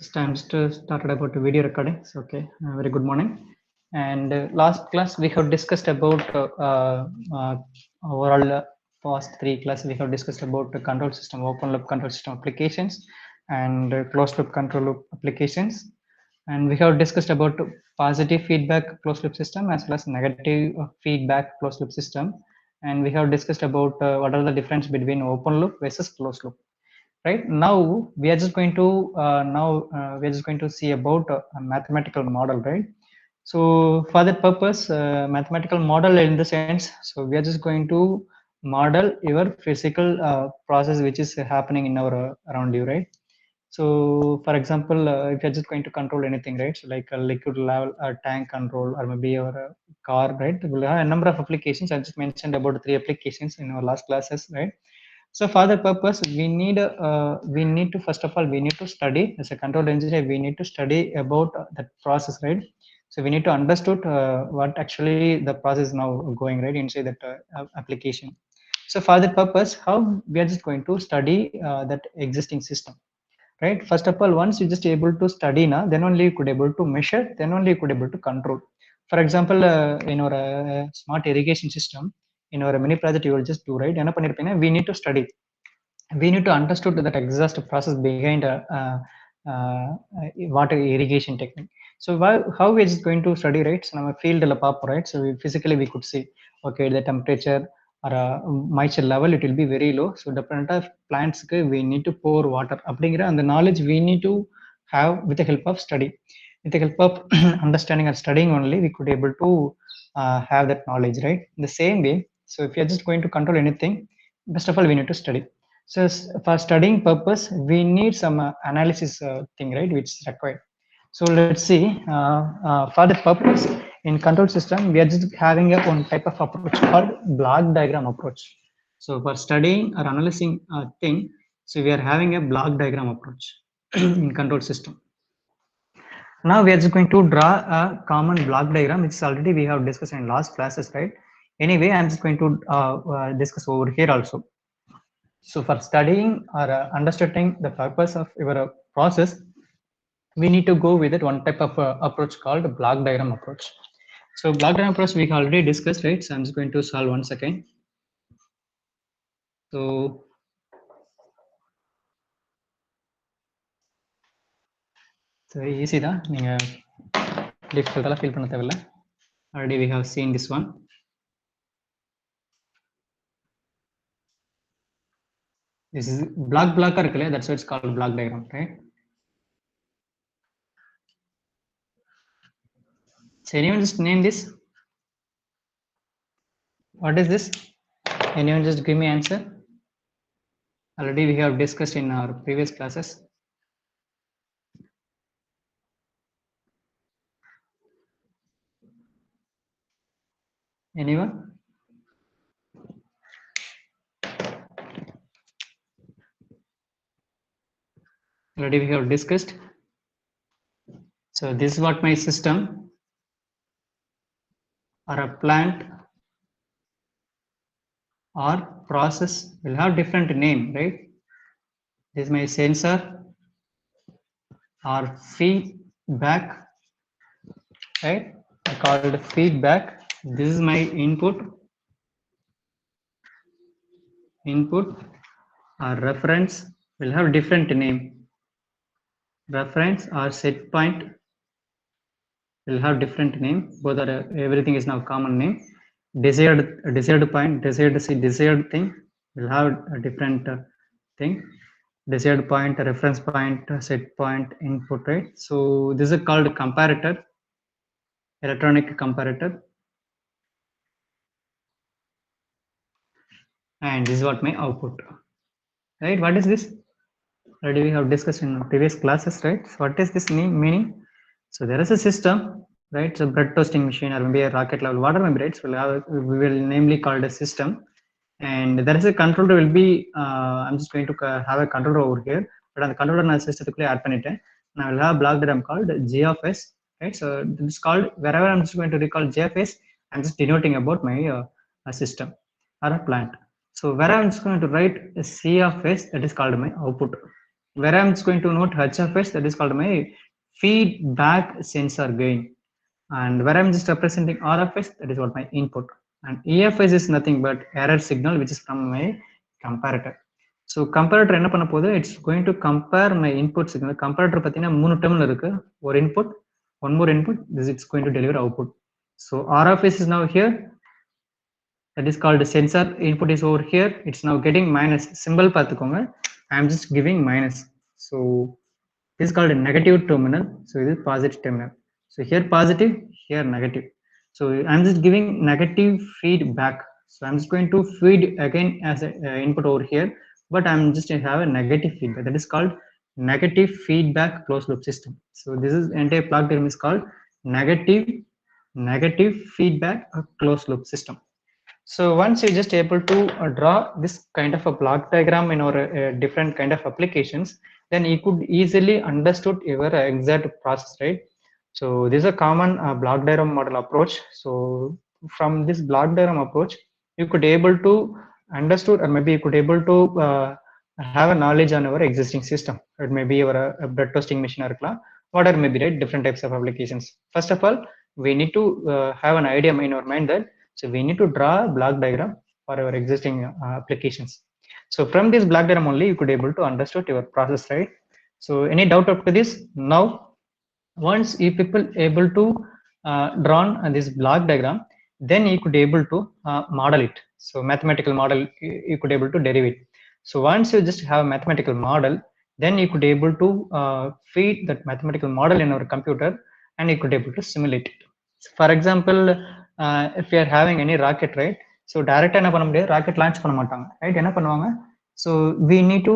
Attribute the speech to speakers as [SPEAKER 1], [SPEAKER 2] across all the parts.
[SPEAKER 1] Just I'm just started about the video recording. So, okay, very good morning. And last class we have discussed about overall past three classes we have discussed about the control system, open loop control system applications, and closed loop control loop applications. And we have discussed about positive feedback closed loop system as well as negative feedback closed loop system. And we have discussed about what are the difference between open loop versus closed loop. Right now we are just going to we are just going to see about a mathematical model, right? So for that purpose, mathematical model in the sense, so we are just going to model your physical process which is happening in our around you, right? So for example, if you're just going to control anything, right? So like a liquid level tank control, or maybe your car, right? We'll have a number of applications. I just mentioned about three applications in our last classes, right? So for that purpose, we need to, first of all, we need to study as a control engineer. We need to study about that process, right? So we need to understood what actually the process is now going right inside that application. So for that purpose, how we are just going to study that existing system, right? First of all, once you just able to study now, then only you could able to measure, then only you could able to control. For example, in our smart irrigation system, in our mini project you will just do, right? என்ன பண்ணிருப்பீங்கன்னா, we need to study, we need to understood that exhaust process behind uh, water irrigation technique. So how we is going to study, right? So நம்ம fieldல பார்ப்போம், right? So physically we could see, okay, the temperature or moisture level, it will be very low. So different of plants we need to pour water. அப்படிங்கிற அந்த knowledge we need to have with the help of study. With the help of understanding and studying only, we could able to have that knowledge, right? In the same way, so if you are just going to control anything, first of all we need to study. So for studying purpose, we need some analysis thing, right, which is required. So let's see. For that purpose, in control system, we are just having a one type of approach called block diagram approach. So for studying or analyzing a thing, so we are having a block diagram approach in control system. Now we are just going to draw a common block diagram, which is already we have discussed in last classes, right? Anyway, I'm just going to discuss over here also. So for studying or understanding the purpose of your process, we need to go with it one type of approach called block diagram approach. So block diagram approach we already discussed, right? So I'm just going to solve once again. So very easy da, neenga difficult alla feel panna thevilla. Already we have seen this one. This is block irukle, that's why it's called block diagram, right? So anyone just name this? What is this? Anyone just give me answer? Already we have discussed in our previous classes. Anyone? Already we have discussed. So this is what my system or a plant or process will have different name, right? This is my sensor or feedback, right? Called feedback. This is my input or reference will have different name. Reference or set point will have different name. Both are everything is now common name. Desired point, desired thing will have a different thing. Desired point, reference point, set point, input, right? So this is called comparator, electronic comparator. And this is what my output, right? What is this? Already we have discussed in previous classes, right? So what is this meaning? So there is a system, right? So bread toasting machine or maybe a rocket level, whatever maybe, right? So we will namely called a system, and there is a controller will be I'm just going to have a controller over here, but on the controller நான் system add பண்ணிட்டேன். Now I will have a block diagram called G of S, right? So this is called, wherever I'm just going to recall G of S, I'm just denoting about my system or a plant. So where I'm just going to write a C of S, that is called my output. where I'm just going to note HFS, that is called my feedback sensor gain. And where I'm just representing RFS, that is what my input. And EFS is nothing but error signal, which is from my comparator. So comparator என்ன பண்ண போகுது, it's going to compare my input signal. Comparator பார்த்தீங்கன்னா 3 terminal இருக்கு, ஒரு input, one more input, this it's going to deliver output. So RFS is now here, that is called sensor. Input is over here, it's now getting minus symbol பார்த்துக்கோங்க. I'm just giving minus. So this is called a negative terminal, so this is positive terminal. So here positive, here negative. So I'm just giving negative feedback. So I'm just going to feed again as a input over here, but I'm just have a negative feedback. That is called negative feedback closed loop system. So this is entire block diagram is called negative feedback closed loop system. So once you're just able to draw this kind of a block diagram in our different kind of applications, then you could easily understood your exact process, right? So this is a common block diagram model approach. So from this block diagram approach, you could able to understood, or maybe you could able to have a knowledge on our existing system. It may be your blood testing machine or whatever may be, right? Different types of applications. First of all, we need to have an idea in our mind that so we need to draw a block diagram for our existing applications. So from this block diagram only you could able to understand your process, right? So any doubt up to this? Now, once you people able to drawn this block diagram, then you could able to model it. So mathematical model you could able to derive it. So once you just have a mathematical model, then you could able to feed that mathematical model in our computer, and you could able to simulate it. For example, if you are having any rocket, right? So direct என்ன பண்ண முடியாது, rocket launch பண்ண மாட்டாங்க, right? என்ன பண்ணுவாங்க? So we need to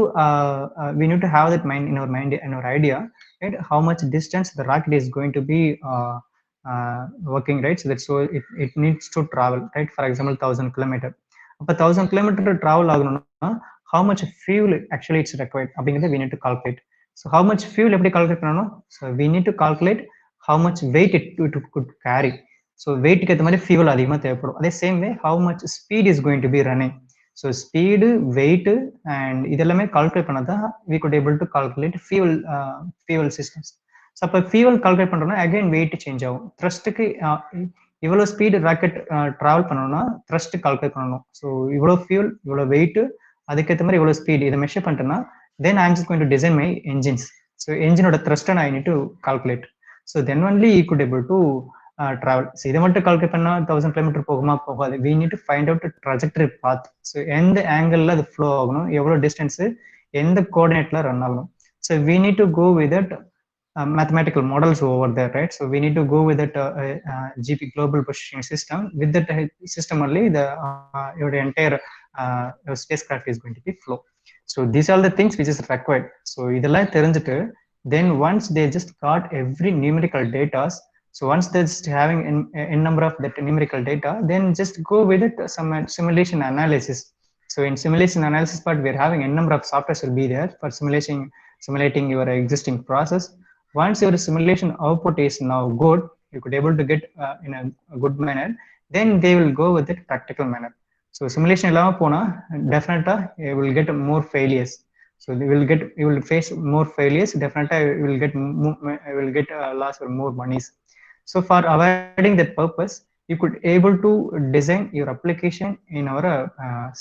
[SPEAKER 1] have that mind in our idea, right? How much distance the rocket is going to be working, right? So that's so it needs to travel, right? For example, 1,000 kilometer. அப்ப 1,000 kilometer travel ஆகணும்னா how much fuel actually it's required அப்படிங்கறத we need to calculate. So how much fuel எப்படி calculate பண்ணணும்? So we need to calculate how much weight it could carry. So weight க்கு ஏத்த மாதிரி fuel அதிகமா தேவைப்படும். அதே same way how much speed is going to be running. So speed, weight and இதெல்லாமே calculate பண்ணாதான் we could able to calculate fuel systems. So அப்ப fuel calculate பண்றோம்னா again weight change ஆகும். Thrustக்கு இவ்வளவு ஸ்பீடு ராக்கெட் டிராவல் பண்ணணும்னா thrust calculate பண்ணணும். So இவ்வளோ ஃபியூல், இவ்வளோ வெயிட், அதுக்கேற்ற மாதிரி இவ்வளோ ஸ்பீடு இதை மெஷர் பண்ணிட்டேன்னா then I am just going to design my engines. So என்ஜினோட த்ரஸ்ட்டை நான் need to calculate. So then only we could able to travel. So இதை மட்டும் கால்குலேட் பண்ணால் 1,000 கிலோமீட்டர் போகுமா போகாது. We need to find out trajectory path. So எந்த ஆங்கிளில் அது ஃப்ளோ ஆகணும், எவ்வளோ டிஸ்டன்ஸு, எந்த கோஆர்டினேட்ல ரன் ஆகணும். So we need to go with that mathematical models over there, right? So we need to go with that GP global positioning system. With that system only your entire spacecraft is going to be flow. So these are the things which is required. So idella therinjittu, then once they just got every numerical data, so once they're just having n number of that numerical data, then just go with it some simulation analysis. So in simulation analysis part, we're having n number of softwares will be there for simulating your existing process. Once your simulation output is now good, you could able to get in a good manner, then they will go with it practical manner. So simulation illama pona definitely you will get more failures. So you will face more failures. Definitely you will get loss or more monies. So for avoiding that purpose, you could able to design your application in our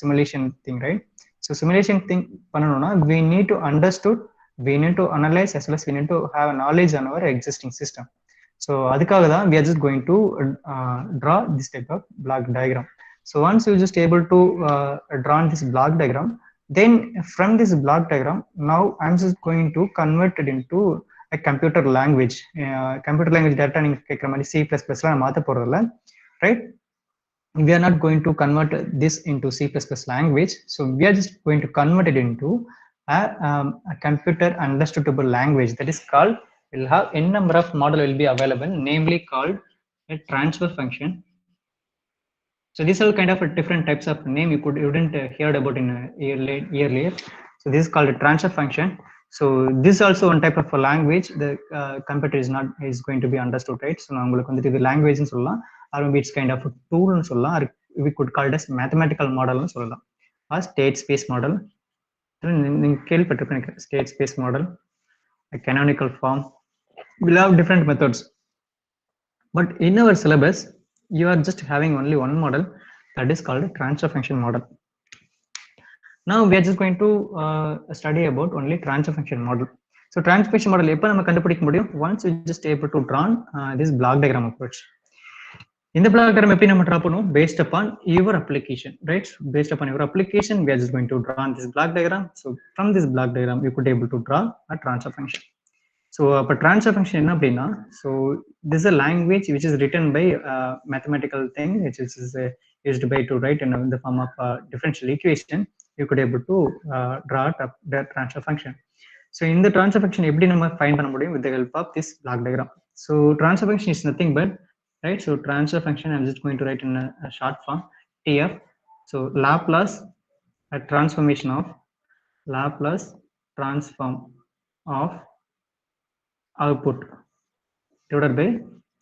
[SPEAKER 1] simulation thing, right? So simulation thing pananona, we need to understood, we need to analyze, as well as we need to have knowledge on our existing system. So adukkaga da we are just going to draw this type of block diagram. So once you just able to draw this block diagram, then from this block diagram, now I'm just going to convert it into a computer language. Computer language data neenga kekkra mari C++ la maatha poradilla, right? We are not going to convert this into C++ language. So we are just going to convert it into a computer understandable language, that is called, will have n number of model will be available, namely called a transfer function. So these are kind of different types of name you wouldn't heard about in earlier. So this is called a transfer function. So this is also one type of a language the computer is going to be understood, right? So நான் உங்களுக்கு வந்துட்டு இது language னு சொல்லலாம், or maybe it's kind of a tool னு சொல்லலாம், or we could call it as mathematical model னு சொல்லலாம், or state space model. state space model, a canonical form. We'll have different methods, but in our syllabus you are just having only one model, that is called transfer function model. Now we are just going to study about only transfer function model. So transfer function model எப்ப நம்ம கண்டுபிடிக்க முடியும்? Once we just able to draw this block diagram approach. In the block diagram எப்படி நம்ம draw பண்ணுவோம்? Based upon your application, right? Based upon your application, we are just going to draw this block diagram. So from this block diagram you could able to draw a transfer function. So அப்ப transfer function என்ன அப்படின்னா, so this is a language which is written by mathematical thing which is used by to write in the form of differential equation. You could able to draw the transfer function. So in the transfer function எப்படி நம்ம find பண்ண முடியும்? With the help of this block diagram. So transfer function is nothing but, right? So transfer function I'm just going to write in a short form, TF. So Laplace a transformation of Laplace transform of output divided by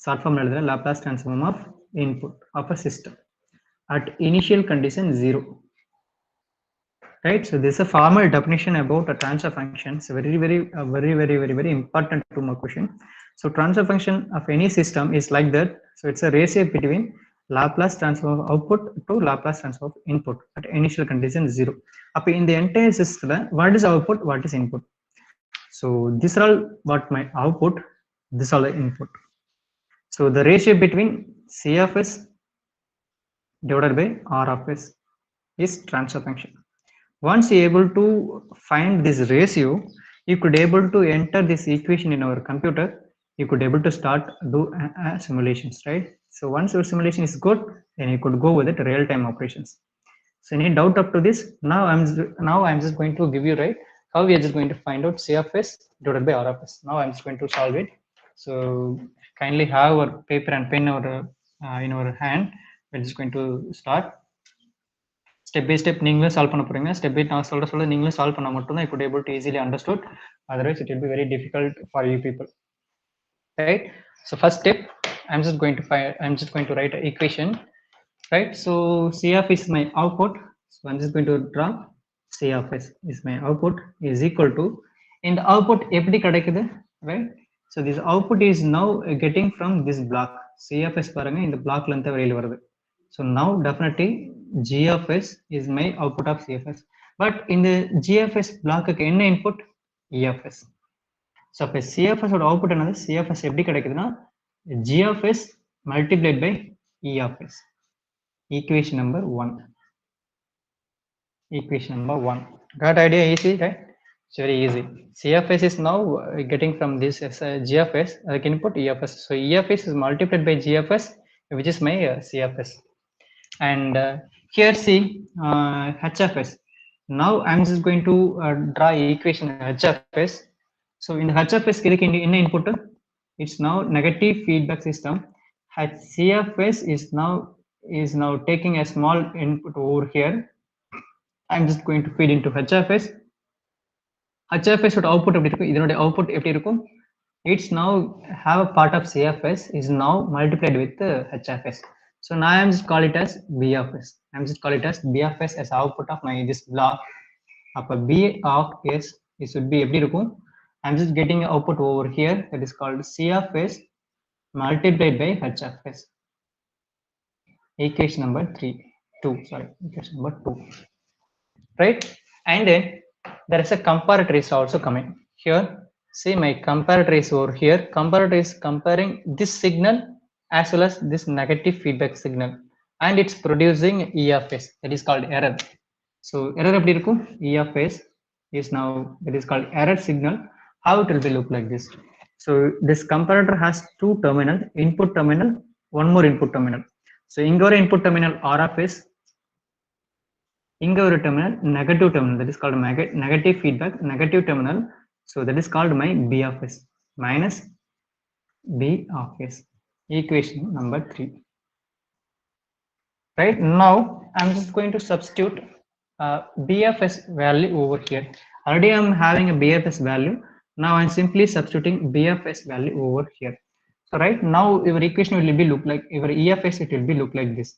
[SPEAKER 1] short form Laplace transform of input of a system at initial condition 0. Right, so this is a formal definition about a transfer function. It's very important to my question. So transfer function of any system is like that. So it's a ratio between Laplace transform of output to Laplace transform of input at initial condition 0. Up in the entire system, what is output, what is input? So these are all what my output, this all the input. So the ratio between C of S divided by R of S is transfer function. Once you able to find this ratio, you could able to enter this equation in our computer. You could able to start do simulations, right? So once your simulation is good, then you could go with it real-time operations. So any doubt up to this? Now I'm just going to give you, right, how we are just going to find out C of S divided by R of S. Now I'm just going to solve it. So kindly have our paper and pen or in our hand. We're just going to start. Step by step நீங்களே solve பண்ண போறீங்க. Step by நான் சொல்ல நீங்களே solve பண்ணா மட்டும் தான் you could able to easily understood. Otherwise it will be very difficult for you people. Right? So first step, I'm just going to write an equation. Right? So C of is my output. So I'm just going to draw C of S is my output is equal to, in the output எப்படி கிடைக்குது, right? So this output is now getting from this block. C of S பாருங்க இந்த blockல இருந்து வெளியில வருது. So now definitely G of S is my output of C of S. But in the G of S block என்ன input? E of S. So if C of S output என்னது? C of S எப்படி கிடைக்குதுன்னா G of S multiplied by E of S. Equation number 1. Equation number 1. Got idea? Easy, right? It's very easy. C of S is now getting from this G of S, like input E of S. So E of S is multiplied by G of S, which is my C of S. And here see H of S. Now I'm just going to draw equation H of S. So in the H of S, in input, it's now negative feedback system. C of S is now taking a small input over here. I'm just going to feed into H of S. H of S output output it's now have a part of C of S is now multiplied with H of S. So now I'm just call it as B of S. I'm just call it as B of S as output of my this block. Upper B of S it should be I'm just getting output over here, that is called C of S multiplied by H of S. Equation number 2. Equation number 2. Right? And then there is a comparator is also coming here. See my comparator is over here. Comparator is comparing this signal as well as this negative feedback signal, and it's producing E of S, that is called error. So error எப்படி இருக்கும்? E of S is now, that is called error signal. How it will be look like this? So this comparator has 2 terminal, input terminal, one more input terminal. So இங்க ஒரு input terminal R of S, இங்க ஒரு terminal negative terminal, that is called negative feedback negative terminal. So that is called my B of S minus B of S. Equation number 3. Right, now I'm just going to substitute B of S value over here. Already I'm having a B of S value. Now I'm simply substituting B of S value over here. So right now your equation will be look like, your E of S it will be look like this.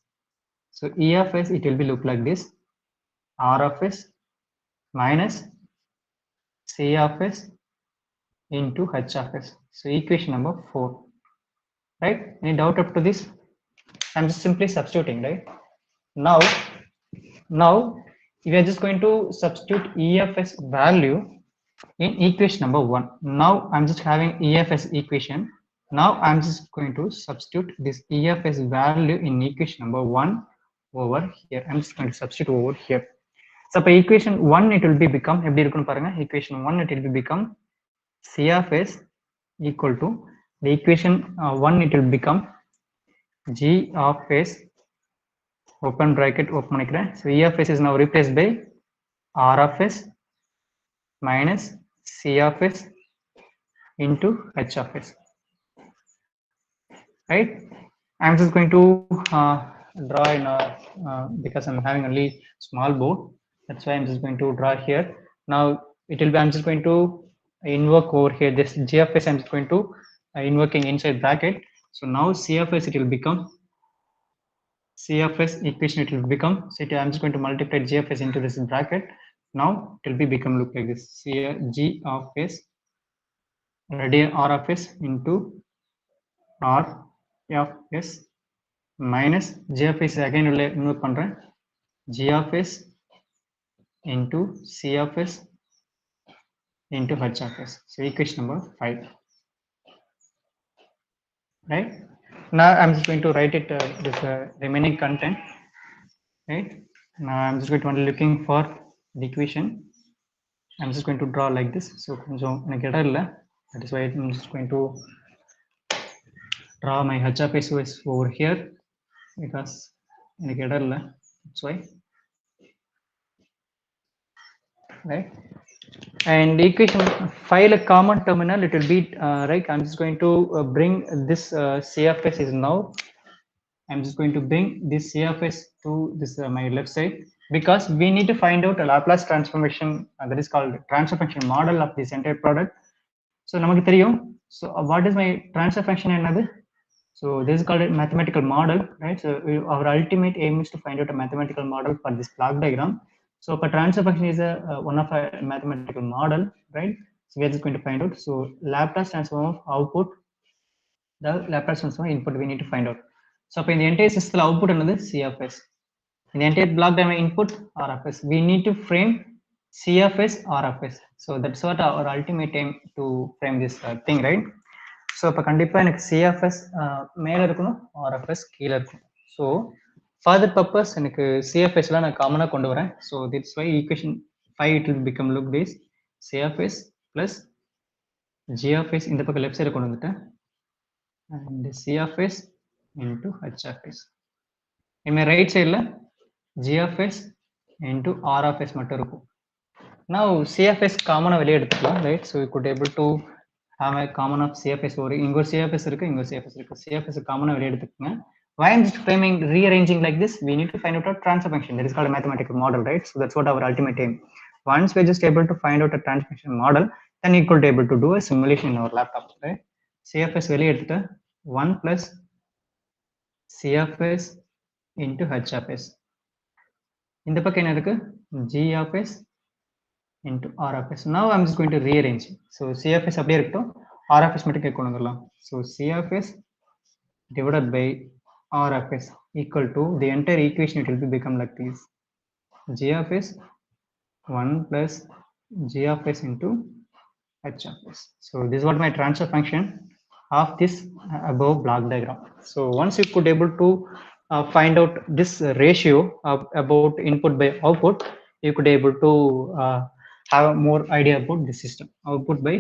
[SPEAKER 1] So E of S it will be look like this, R of S minus C of S into H of S. So equation number 4, right? Any doubt up to this? I'm just simply substituting, right? Now we are just going to substitute EFS value in equation number 1. Now I'm just having EFS equation. Now I'm just going to substitute this EFS value in equation number 1 over here. I'm just going to substitute over here. So for equation 1 it will be become equation 1 it will be become C of S equal to the equation 1 it will become G of S open bracket open. So E of S is now replaced by R of S minus C of S into H of S, right? I'm just going to draw in because I'm having only small board, that's why I'm just going to draw here. Now it will be, I'm just going to invoke over here this G of S, I'm just going to invoking inside bracket. So now C of S it will become C of S equation, it will become, so I'm just going to multiply G of S into this bracket. Now it will be become look like this, G of S radian R of S into R of S minus G of S again invoke பண்றேன் G of S into C of S into H of S. So equation number 5, right? Now I'm just going to write it this remaining content, right? Now I'm just going to only looking for the equation. I'm just going to draw like this. So that is why I'm just going to draw my H of S over here because that's why, right? And equation 5 a common terminal it will be right. I'm just going to bring this C of S is now I'm just going to bring this C of S to this my left side because we need to find out a Laplace transformation that is called transfer function model of this entire product. So நமக்கு தெரியும். So what is my transfer function என்னது? So this is called a mathematical model, right? So our ultimate aim is to find out a mathematical model for this block diagram. So for transfer function is a one of a mathematical model, right? So we are just going to find out. So Laplace transform of output, the Laplace transform input we need to find out. So in the entire system output another C of S. In the entire block diagram input R of S. We need to frame C of S R of S. So that's what our ultimate aim to frame this thing, right? So இப்போ கண்டிப்பாக எனக்கு CFS மேலே இருக்கணும், RFS கீழே இருக்கும். So for purpose எனக்கு சிஎஃப்எஸ்லாம் நான் காமனாக கொண்டு வரேன். So that's why equation 5 it will become like this CFS plus GFS இந்த பக்கம் லெஃப்ட் சைடு கொண்டு வந்துட்டேன் அண்ட் சிஎஃப்எஸ் இன்டூ ஹெச்எஃப்எஸ். இனிமேல் ரைட் சைடில் ஜிஎஃப்எஸ் இன்டூ ஆர்எஃப்எஸ் மட்டும் இருக்கும். நான் சிஎஃப்எஸ் காமனாக வெளியே எடுத்துக்கலாம், right? So you could able to have a common of CFS ஒரு இங்க ஒரு CFS இருக்கு, இங்க ஒரு CFS இருக்கு. CFS காமனா வெளிய எடுத்துக்கங்க. Why I'm just framing rearranging like this? We need to find out a transfer function that is called a mathematical model, right? So that's what our ultimate aim. Once we're just able to find out a transfer function model, then we could able to do a simulation in our laptop, right? CFS வெளிய எடுத்துட்டு 1 plus CFS into HFS. இந்த பக்கம் என்ன இருக்கு? G of S into R of S. Now I'm just going to rearrange. So CFS அப்படியே இருக்கட்டும், R of S மட்டும் கொண்டு வந்துடலாம். So CFS divided by R of S equal to the entire equation it will be become like this. G of S 1 plus G of S into H of S. So this is what my transfer function of this above block diagram. So once you could able to find out this ratio about input by output, you could able to have more idea about the system. Output by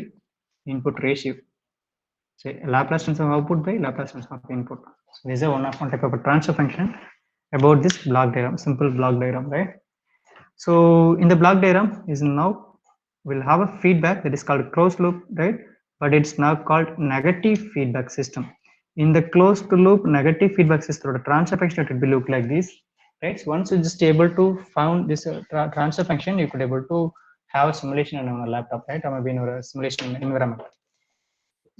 [SPEAKER 1] input ratio. So Laplace transform of output by Laplace transform of input. So this is one type of a transfer function about this block diagram, simple block diagram, right? So in the block diagram is now we'll have a feedback that is called closed loop, right? But it's now called negative feedback system. In the closed loop negative feedback system, the transfer function it will be look like this, right? So once you just able to found this transfer function, you could able to have a simulation on our laptop, right? Or maybe in our simulation environment.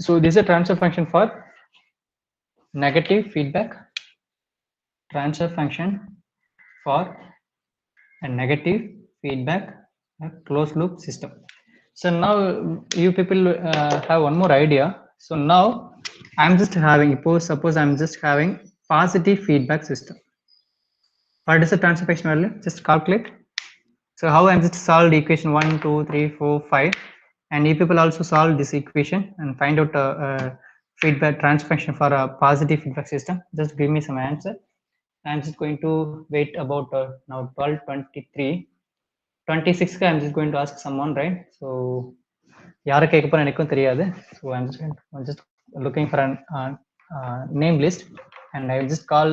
[SPEAKER 1] So this is a transfer function for negative feedback, transfer function for a negative feedback closed loop system. So now you people have one more idea. So now I'm just having, suppose I'm just having positive feedback system. What is the transfer function value? Just calculate. So how I'm just solved equation 1, 2, 3, 4, 5, and you people also solve this equation and find out a feedback transfer function for a positive feedback system. Just give me some answer. I'm just going to wait about now 12:23, 26. I'm just going to ask someone, right? So யாரை கேட்க போறேன் எனக்கும் தெரியாது. So I'm just looking for a name list, and I will just call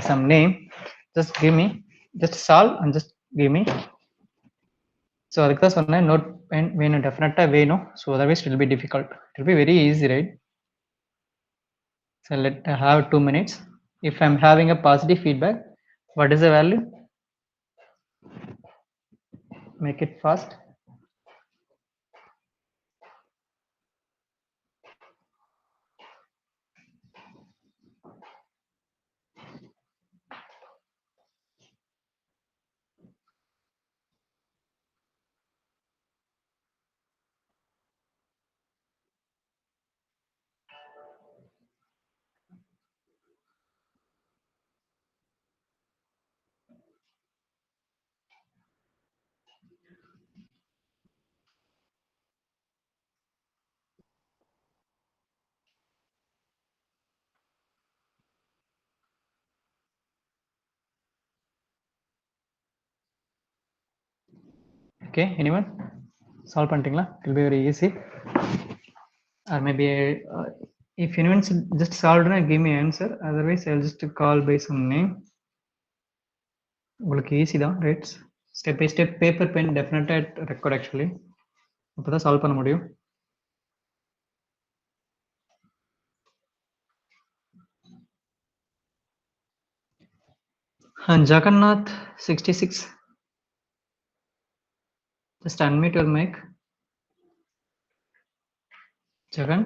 [SPEAKER 1] some name. Just give me, just solve and just give me. So அதுக்கு தான் சொன்னேன், note pen வேணும், டெஃபினட்டாக வேணும். So otherwise it will be difficult. It will be very easy, right? So let have 2 minutes. If I'm having a positive feedback, what is the value? Make it fast. Okay, anyone? Solve பண்ணிட்டீங்களா? It will be very easy. Or maybe if anyone just solved and give me answer, otherwise I'll just call by some name. உங்களுக்கு easy தான், right? Step by step paper pen டெஃபினட்டாக record. Actually அப்போ தான் solve பண்ண முடியும். And Jagannath 66, just unmute your mic. Jagan,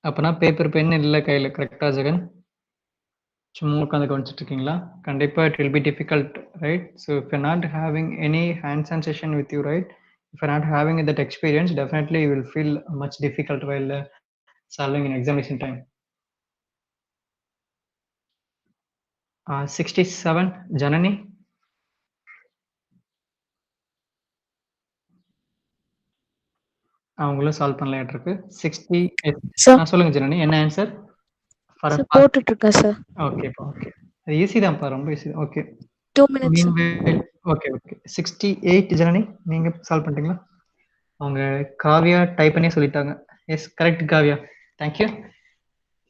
[SPEAKER 1] அப்பனா paper pen இல்லை கையில், கரெக்டா ஜெகன்? சும்மா உட்காந்து கவனிச்சுட்டு இருக்கீங்களா? கண்டிப்பா it will be difficult, right? So if you're not having any hands-on session with you, right? If you're not having that experience, definitely you will feel much difficult while solving in examination time. 67, Janani. அவங்களும் solve பண்ணலாட்டு இருக்கு. 60. சொல்லுங்க ஜனனி, என்ன answer?
[SPEAKER 2] போட்டுட்டு இருக்கேன் sir.
[SPEAKER 1] Okay okay, அது easy தான்ப்பா, ரொம்ப easy. Okay
[SPEAKER 2] 2 minutes.
[SPEAKER 1] Okay okay. 68 Janani, நீங்க சால்வ் பண்ணிட்டீங்களா? அவங்க காவியா டைப் பண்ணி சொல்லிட்டாங்க. Yes, correct Kavya, thank you.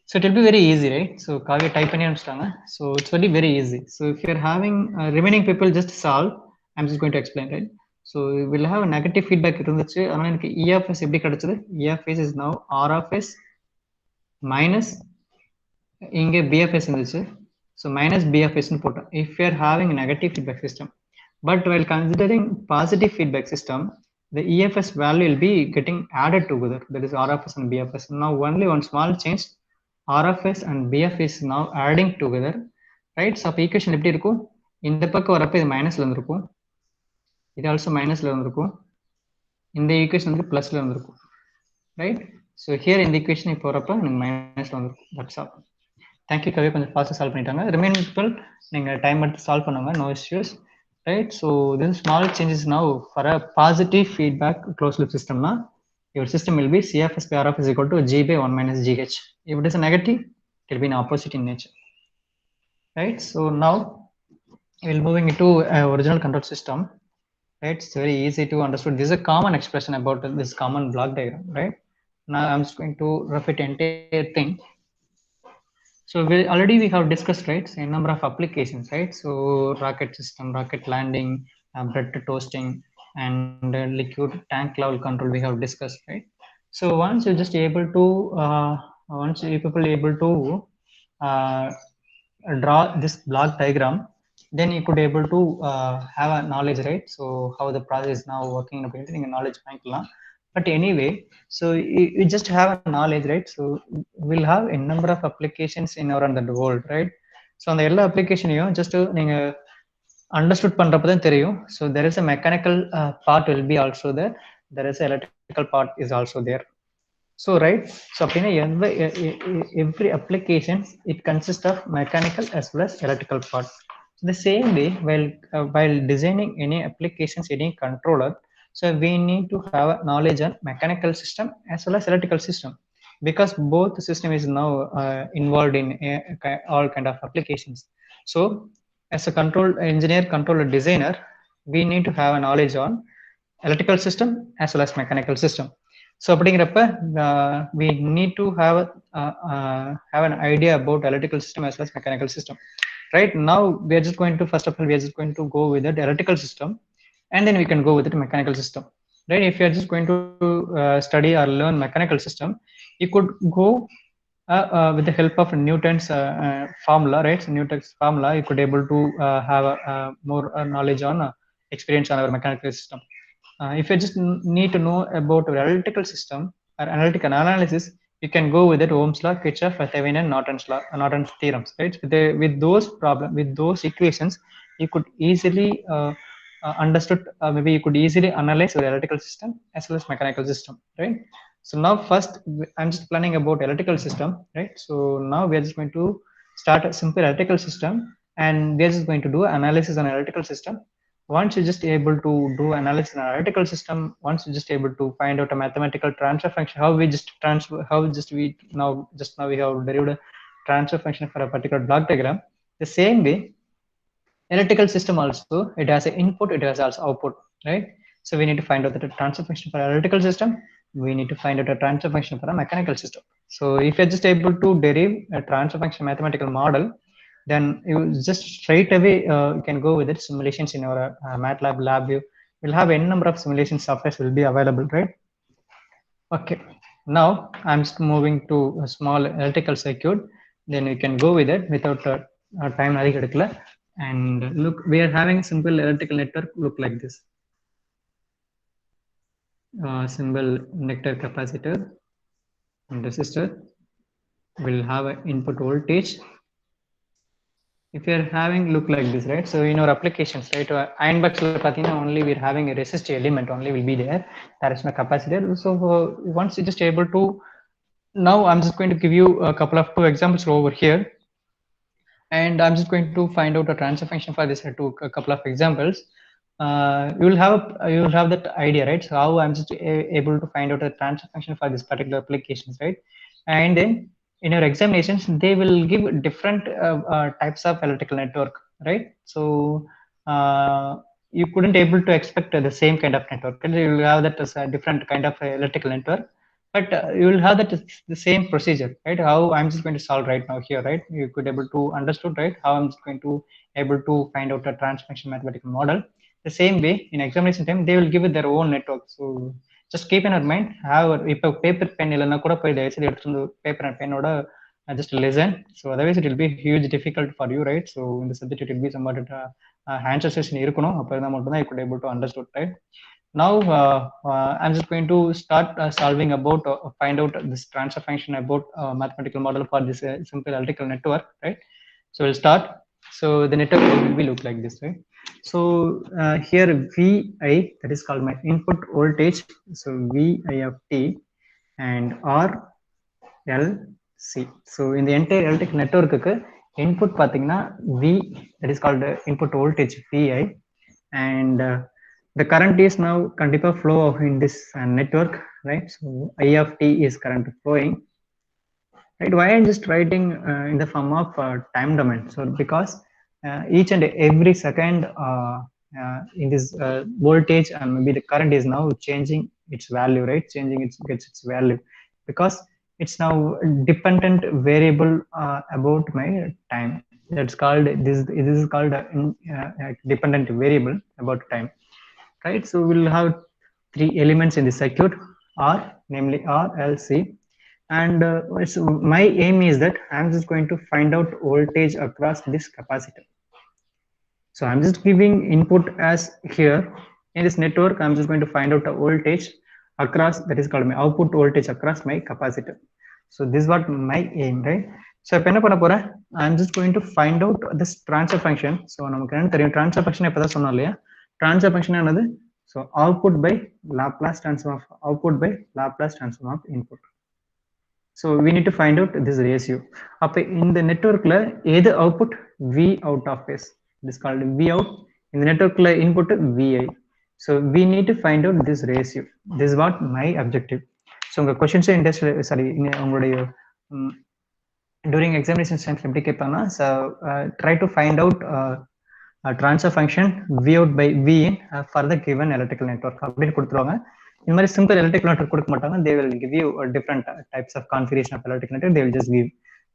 [SPEAKER 1] So it will be very easy, right? So Kavya type பண்ணி அனுப்பிச்சிட்டாங்க. So it's very very easy. So if you're having remaining people just solve, I'm just going to explain, right? So we'll have a negative feedback இருந்துச்சு. ஆனால் எனக்கு E of S எப்படி கிடைச்சது? E of S is now R of S minus இங்கே B of S இருந்துச்சு. So minus B of S னு போட்டோம். If you're having a negative feedback system, but while considering positive feedback system, the EFS value will be getting added together. That is R of S and B of S. Now only one small change. R of S and B of S now adding together, right? So equation எப்படி இருக்கும்? இந்த பக்கம் வரப்ப இது மைனஸ்ல இருந்திருக்கும், இது also மைனஸ்ல இருந்திருக்கும், இந்த ஈக்குவேஷன் வந்து பிளஸ்ல இருந்திருக்கும், ரைட்? ஸோ ஹியர் இந்த ஈக்குவேஷன் இப்போ வரப்ப எனக்கு மைனஸ்ல வந்திருக்கும். That's all. தேங்க்யூ கவி, கொஞ்சம் ஃபாஸ்ட்டாக சால்வ் பண்ணிட்டாங்க. ரிமைனிங் பீப்புள் நீங்கள் டைம் எடுத்து சால்வ் பண்ணுங்க, no issues, right? So this small changes now for a positive feedback close loop சிஸ்டம்னா your system will be CFS by RF is equal to G by 1 minus GH. If it is a negative, it will be an opposite in nature, right? So now we will moving into original control system, right? It's very easy to understand. This is a common expression about this common block diagram, right? Now I'm just going to repeat entire thing. So we have discussed, right, a number of applications, right? So rocket system, rocket landing, bread toasting, and liquid tank level control we have discussed, right? So once you're just able to once you people able to draw this block diagram, then you could able to have a knowledge, right? So how the process is now working அப்படின்ட்டு knowledge பண்ணிக்கலாம். But anyway, so you just have a knowledge, right? So we'll have a number of applications in around the world, right? So அந்த எல்லா application-ஐயும் just நீங்க understood பண்றப்பதான் தெரியும். So there is a mechanical part will be also there. There is a electrical part is also there. So right, so அப்படின்னா every application it consists of mechanical as well as electrical part. So the same way, while designing any applications, any controller, so we need to have a knowledge on mechanical system as well as electrical system, because both the system is now involved in all kind of applications. So as a control engineer, controller designer, we need to have a knowledge on electrical system as well as mechanical system. So அப்படிங்கிறப்ப we need to have an idea about electrical system as well as mechanical system. Right now we are just going to, first of all, we are just going to go with the electrical system, and then we can go with the mechanical system. Right, if you are just going to study or learn mechanical system, you could go with the help of Newton's formula, right? So Newton's formula, you could able to have more knowledge on experience on our mechanical system. If you just need to know about analytical system or analytical analysis, you can go with it Ohm's law, Kirchhoff, Thevenin, Norton's law, Norton's theorems, right? With those with those equations, you could easily understood. Maybe you could easily analyze the electrical system as well as mechanical system, right? So now first, I'm just planning about electrical system, right? So now we are just going to start a simple electrical system, and we are just going to do analysis on electrical system. Once you're just able to do analysis in an analytical system, once you're just able to find out a mathematical transfer function, how we just transfer, how just we now we have derived a transfer function for a particular block diagram. The same way, electrical system also, it has an input, it has also output, right? So we need to find out the transfer function for electrical system, we need to find out a transfer function for a mechanical system. So if you're just able to derive a transfer function mathematical model, then you just straight away you can go with it. Simulations in our MATLAB lab view will have n number of simulation softwares will be available, right? Okay, now I'm just moving to a small electrical circuit, then we can go with it without time. And look, we are having a simple electrical network look like this. Simple inductor, capacitor, and resistor will have an input voltage. If you are having look like this, right? So in our applications, right, iron box only we're having a resistor element only will be there. There is no capacitor. So once you just able to, now I'm just going to give you a couple of two examples over here, and I'm just going to find out a transfer function for this a couple of examples. You will have that idea, right? So how I'm just able to find out a transfer function for this particular applications, right? And then in your examinations, they will give different types of electrical network, right? So you couldn't able to expect the same kind of network. You will have that as a different kind of electrical network, but you will have that the same procedure, right? How I'm just going to solve right now here, right? You could able to understood, right? How I'm just going to able to find out a transfer function mathematical model. The same way in examination time, they will give it their own network. So just keep in our mind, have a paper pen இல்லைன்னா கூட போய் தயவுசெய்து எடுத்து paper and pen ஓட just listen. So otherwise it will be huge difficult for you, right? So in the subject it will be somewhat answer session இருக்கணும், அப்போ இருந்தால் மட்டும்தான் you could able to understood, right? Now I'm just going to start solving about find out this transfer function about mathematical model for this simple electrical network, right? So we'll start. So the network will be look like this, right? So here VI, that is called my input voltage. So VI of t and R L C. So in the entire electric network, input pathina V, that is called input voltage VI, and the current is now continuous flow of in this network, right? So I of t is current flowing, right? Why I'm just writing in the form of time domain? So because each and every second in this voltage and maybe the current is now changing its value, right? Changing gets its value, because it's now dependent variable about my time. That's called this is called dependent variable about time, right? So we'll have three elements in the circuit, R, namely R, L, C. And so my aim is that I'm just going to find out voltage across this capacitor. So I'm just giving input as here in this network. I'm just going to find out a voltage across, that is called my output voltage across my capacitor. So this is what my aim, right? So இப்போ என்ன பண்ண போறேன், I'm just going to find out this transfer function. So நமக்கு என்ன தெரியும், transfer function இப்பதான் சொன்னோம் இல்லையா, transfer function என்னது, so output by Laplace transform of output by Laplace transform of input. So we need to find out this ratio. அப்ப இந்த நெட்வொர்க்ல எது output, V out of S, it is called V out. இந்த நெட்வொர்க்ல input VI. So we need to find out this ratio. This is what my objective. So உங்க questions உங்களுடைய during examination time எப்படி கேட்பாங்கன்னா, so try to find out transfer function V out by V in for the given electrical network அப்படின்னு கொடுத்துருவாங்க. இந்த மாதிரி simple electric network கொடுக்க மாட்டாங்க, they will give you different types of configuration of electric network, they will just give.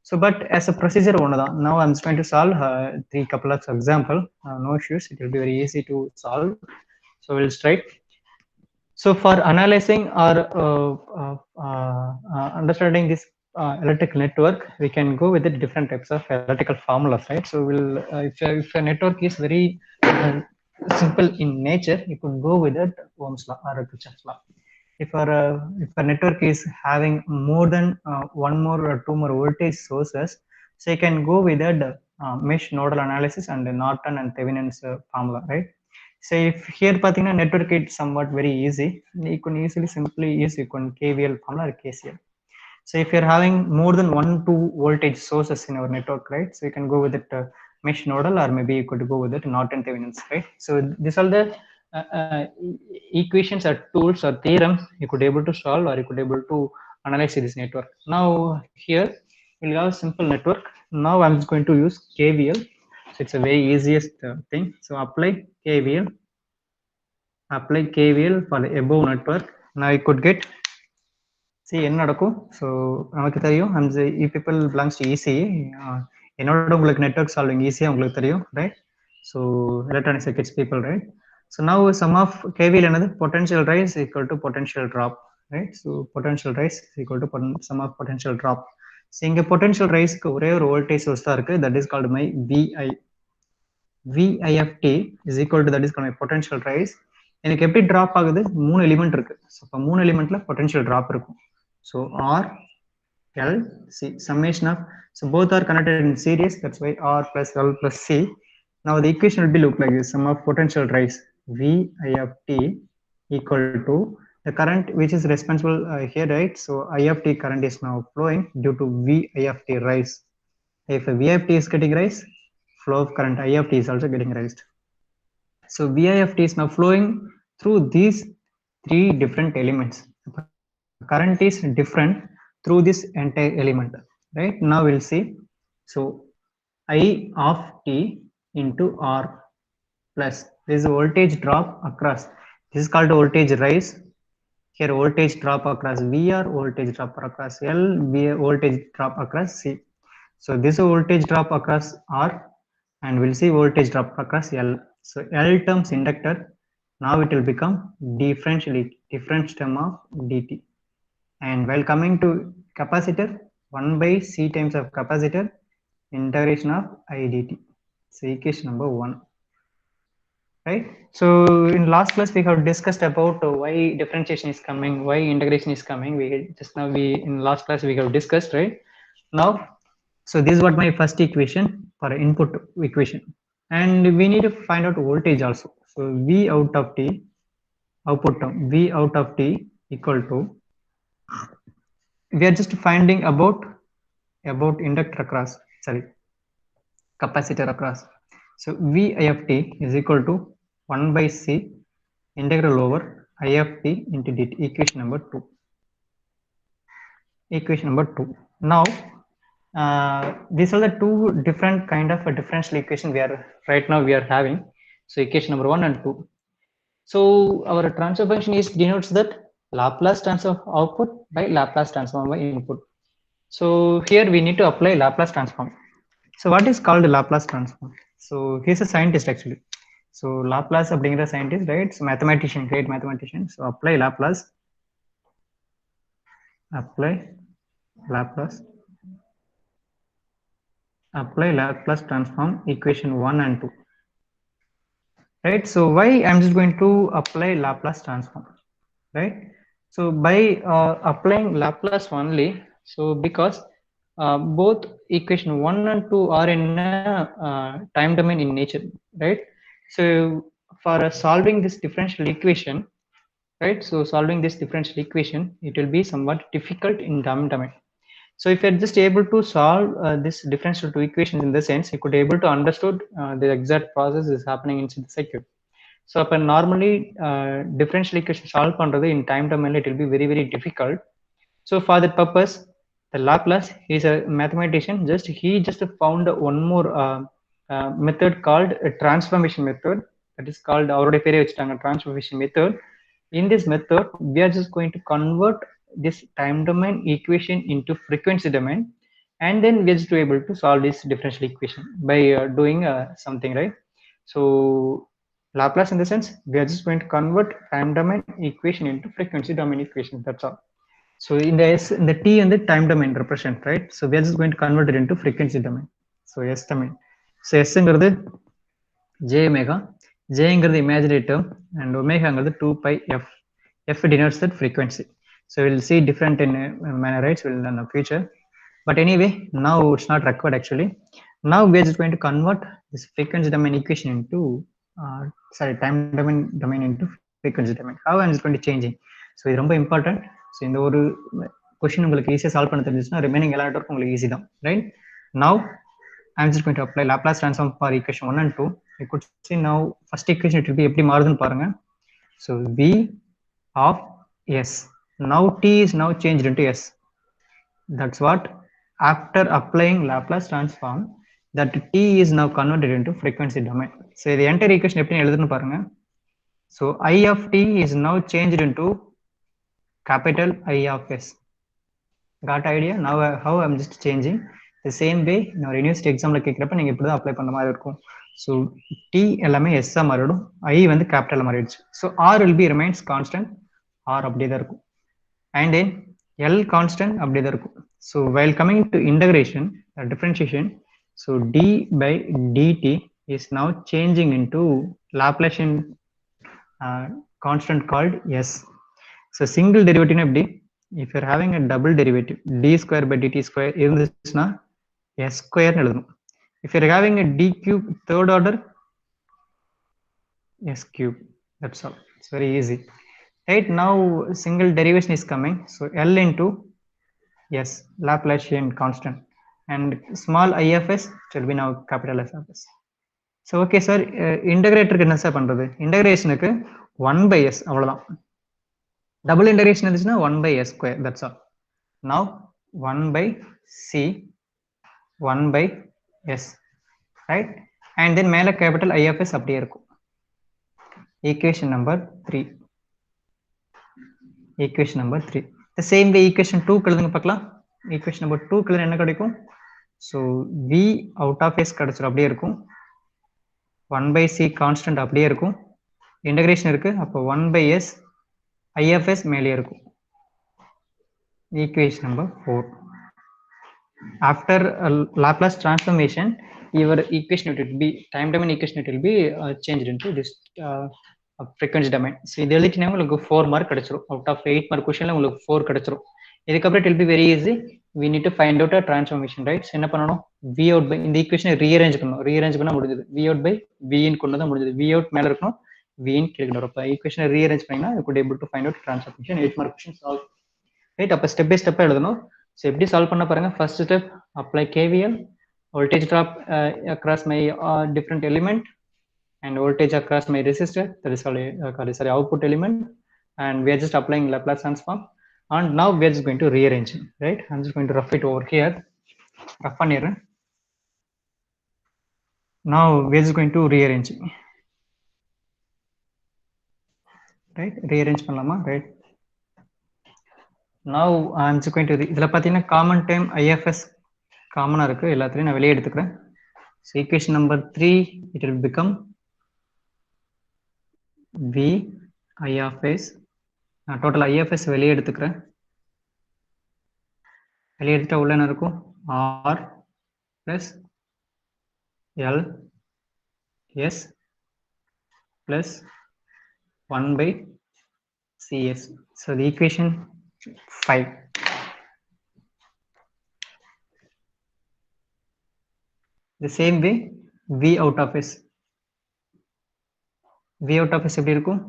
[SPEAKER 1] So but as a procedure ஒண்ணுதான். Now I'm just going to solve three couple of example, no issues, it will be very easy to solve. So we'll straight. So for analyzing or understanding this electric network, we can go with the different types of electrical formulas, right? So we'll if a network is very simple in nature, you could go with it Ohm's law or Kirchhoff's law. If a network is having more than one more or two more voltage sources, so you can go with that mesh nodal analysis and the Norton and Thevenin's formula, right? So if here pathina network is somewhat very easy, you can easily simply use KVL formula or KCL. So if you're having more than 1-2 voltage sources in our network, right, so you can go with it mesh nodal, or maybe you could go with it Norton Thevenin's, right? So these are the equations or tools or theorems you could able to solve, or you could able to analyze this network. Now here we'll have a simple network. Now I'm just going to use KVL. So it's a very easiest thing. So apply KVL for the above network. Now you could get, see என்ன நடக்கும். So நமக்கு தெரியும், அந்த people belongs to ECE, என்னோட உங்களுக்கு network solving ஈஸியாக உங்களுக்கு தெரியும், right? So electronic circuits people, right? So now sum of KVL என்னது, potential rise equal to potential drop, right? So potential rise equal to sum of potential drop. So இங்கே potential ரைஸ்க்கு ஒரே ஒரு voltage source தான் இருக்கு, that is called my VI. VI of t is equal to, that is called my potential rise. எனக்கு எப்படி drop ஆகுது, 3 element இருக்கு. ஸோ இப்போ 3 எலிமெண்ட்ல பொட்டன்ஷியல் டிராப் இருக்கும். So R, L, C, summation of, so both are connected in series, that's why R plus L plus C. Now the equation will be look like this, sum of potential rise VI of t equal to the current which is responsible here, right? So I of t current is now flowing due to VI of t rise. If VI of t is getting rise, flow of current I of t is also getting raised. So VI of t is now flowing through these three different elements. Current is different through this entire element, right? Now we'll see. So I of t into R plus this voltage drop across, this is called voltage rise. Here voltage drop across VR, voltage drop across L, voltage drop across C. So this is voltage drop across R, and we'll see voltage drop across L. So L terms inductor, now it will become difference term of dt. And while coming to capacitor, 1 by C times of capacitor integration of I dt. So equation number 1, right? So in last class we have discussed about why differentiation is coming, why integration is coming. We in last class we have discussed, right? Now, so this is what my first equation for input equation, and we need to find out voltage also. So V out of t, output term V out of t equal to, we are just finding about inductor across, sorry, capacitor across. So VI of t is equal to 1 by C integral over I of t into dt, equation number 2. Equation number 2. Now these are the two different kind of a differential equation we are right now we are having. So equation number 1 and 2. So our transfer function is denotes that Laplace transform output by Laplace transform by input. So here we need to apply Laplace transform. So what is called Laplace transform? So he's a scientist actually. So Laplace அப்படிங்கிற scientist, right? So mathematician, great mathematician. So apply Laplace transform equation 1 and 2. Right? So why I'm just going to apply Laplace transform, right? So by applying Laplace only, so because both equation 1 and 2 are in a time domain in nature, right? So for solving this differential equation, right? So solving this differential equation, it will be somewhat difficult in time domain. So if you're just able to solve this differential two equations in the sense, you could able to understood the exact process is happening inside the circuit. So அப்ப normally differential equation solve பண்றது in time domain it will be very very difficult. So for that purpose, the Laplace is a mathematician. He just found one more method called a transformation method. That is called அவருடைய பேரே வச்சுட்டாங்க transformation method. In this method, we are just going to convert this time domain equation into frequency domain, and then we are just able to solve this differential equation by doing something, right? So Laplace, in the sense, we are just going to convert time domain equation into frequency domain equation. That's all. So in the S, in the T and the time domain represent, right? So we are just going to convert it into frequency domain. So S domain. So S ங்கிறது J omega, J ங்கிறது imaginary term, and omega ங்கிறது 2 pi F. F denotes that frequency. So we'll see different in manner, right? We'll in the future. But anyway, now it's not required actually. Now we are just going to convert this frequency domain equation into time domain into frequency domain. How I'm just going to changing. So இது ரொம்ப important. So இந்த ஒரு question உங்களுக்கு ஈஸியா solve பண்ண தெரிஞ்சுச்சுன்னா remaining எல்லா இடத்துக்கும் உங்களுக்கு ஈஸி தான், right? Now I'm just going to apply Laplace transform for equation 1 and 2. You could see now first equation it will be எப்படி மாறுதுன்னு பாருங்க. So V of S. Now T is now changed into S. That's what after applying Laplace transform, that T is now converted into frequency domain. So the entire equation எப்படி எழுதுன்னு பாருங்க. So I of T is now changed into capital I of S. Got idea? Now how I'm just changing the same way நான் university எக்ஸாம்ல கேட்கிறப்ப நீங்க இப்படி தான் apply பண்ண மாதிரி இருக்கும். So T எல்லாமே S ஆ மாறிடும், I வந்து கேபிட்டல் மாறிடுச்சு. So R will be remains constant, R அப்படியே தான் இருக்கும், and then L constant அப்படியே தான் இருக்கும். So while coming to integration, differentiation, so D by dt is now changing into Laplacian constant called S. So single derivative எப்படி, if you're having a double derivative d square by dt square இருந்துச்சுன்னா s square எழுதணும். If you're having a d cube third order, s cube. That's all. It's very easy. Right now single derivation is coming, so L into S, Laplacian constant, and small I of S will be now capital S of S. So okay sir, integrator என்ன sir பண்றது? இன்டகிரேஷனுக்கு 1 by S அவ்வளவுதான். Double integration இருந்துச்சுன்னா 1 by S square. That's all. Now 1 by C, 1 by S, right? And then மேல capital I of S அப்படியே இருக்கும். Equation number 3. Equation number 3. The same way equation 2 எழுதுங்க பார்க்கலாம். Equation number 2 எழுதுனா என்ன கிடைக்கும்? So V out of S கிடைச்சிரும், அப்படியே இருக்கும். 1 by C constant அப்படியே இருக்கும். Integration இருக்கு, அப்போ 1 by S I of S மேலே இருக்கும். Equation number 4. After Laplace transformation, your equation it will be time domain equation it will be changed into this frequency domain. So இது எழுதிட்டீங்கன்னா உங்களுக்கு 4 mark கிடைச்சிரும். Out of 8 mark கொஸ்டின்ல உங்களுக்கு 4 கிடைச்சிரும். இதுக்கப்புறம் it will be very easy. We need to find out a transformation, right? So என்ன பண்ணணும்? V out by இந்த equation rearrange பண்ணணும். rearrange பண்ணா முடிஞ்சது. V out by V in கொண்டு தான் முடிஞ்சது. V out மேல இருக்கணும், V in கீழ இருக்கணும். அப்ப equation rearrange பண்ணீங்கன்னா you could able to find out transformation. 8 mark question solve. Right? அப்ப step by step எழுதணும். So எப்படி சால்வ் பண்ண பாருங்க. First step, apply KVL, voltage drop across my different element, and voltage across my resistor, that is called output element, and we are just applying Laplace transform. And now we are just going to rearrange it, right? I'm just going to rough it over here. Rough on here. Now we are just going to rearrange it, right? Rearrange பண்ணலாமா, right? Now I'm just going to இதுல பாத்தீங்கன்னா common term IFS காமனா இருக்கு, எல்லாத்தையும் நான் வெளியே எடுத்துக்கிறேன். So equation number 3 it will become V I of S. நான் total IFS வெளியே எடுத்துக்கிறேன். வெளியே எடுத்துட்டா உள்ள என்ன இருக்கும்? R plus L S plus 1 by CS. So the equation 5. The same way v out of s, v out of s எப்படி இருக்கும்?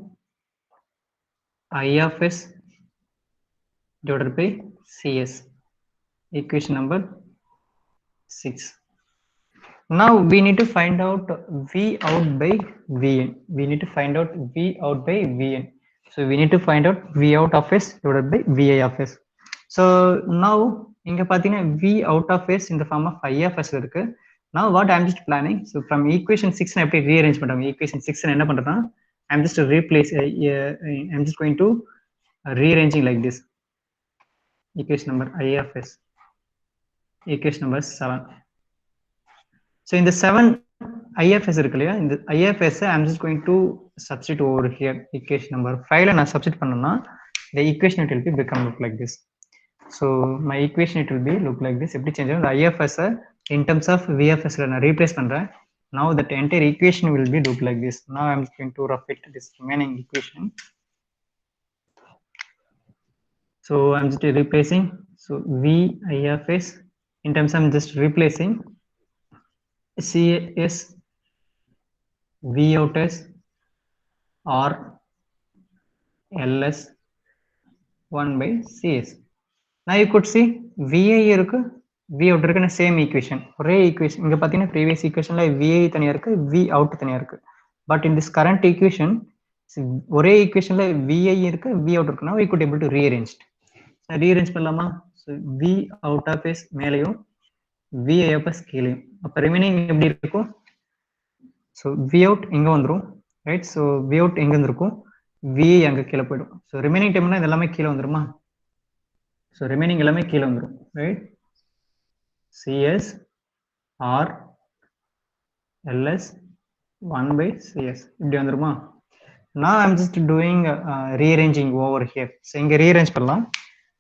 [SPEAKER 1] I of s divided by cs, equation number 6. Now we need to find out v out by vn. We need to find out v out by vn. So we need to find out v out of s divided by vi of s. So now இங்க பாத்தீங்கன்னா v out of s in the form of I of s இருக்கு. Now what I'm just planning, so from equation 6 நான் எப்படி rearrange பண்றேன்? equation 6 நான் என்ன பண்றேன்னா I'm just I'm just going to rearranging like this. Equation number I of s, equation number 7. So in the 7 IFS இருக்கு இல்லையா, இந்த IFS I'm just going to substitute over here. Equation number 5 ல நான் substitute பண்ணனும்னா the equation it will be become look like this. So my equation it will be look like this. எப்படி change ஆகும்? the IFS in terms of VFS ல நான் replace பண்றேன். Now that entire equation will be look like this. Now I'm going to rough it this remaining equation. So I'm just replacing, so V IFS in terms of I'm just replacing CS V out s or LS 1 by CS. Now you could see VI இருக்கு, V out இருக்குன same equation. ஒரே equation. இங்க பாத்தீங்கன்னா previous equationல VI தனியா இருக்கு, V out தனியா இருக்கு. But in this current equation, ஒரே equationல VI இருக்கு, V out இருக்கு. Now we could able to rearrange. So rearrange பண்ணலாமா? So V out of s மேலையும் VI of s கீழையும். அப்ப remaining எப்படி இருக்கும்? So V out இங்க வந்துரும், right? So V out எங்க இருந்திருக்கும், VI அங்க கீழே போயிடும். So remaining term இது எல்லாமே கீழே வந்துருமா? So remaining எல்லாமே கீழே வந்துரும், right? CS R LS 1 by CS இப்படி வந்துருமா? Now I'm just doing rearranging over here. So இங்க rearrange பண்ணலாம்.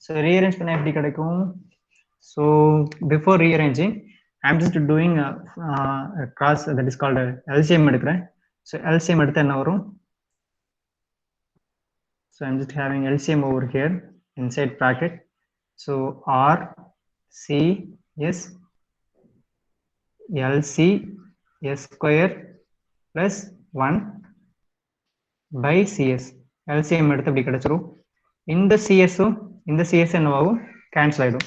[SPEAKER 1] So rearrange பண்ணா எப்படி கிடைக்கும்? So before rearranging I'm just doing a cross, that is called LCM எடுக்கிறேன். So LCM எடுத்தா என்ன வரும்? So I'm just having LCM over here inside bracket. So R C S LC S square plus 1 by CS. LCM எடுத்து அப்படி கிடைச்சிரும். இந்த CS இந்த CS என்னவாகும்? cancel ஆயிடும்.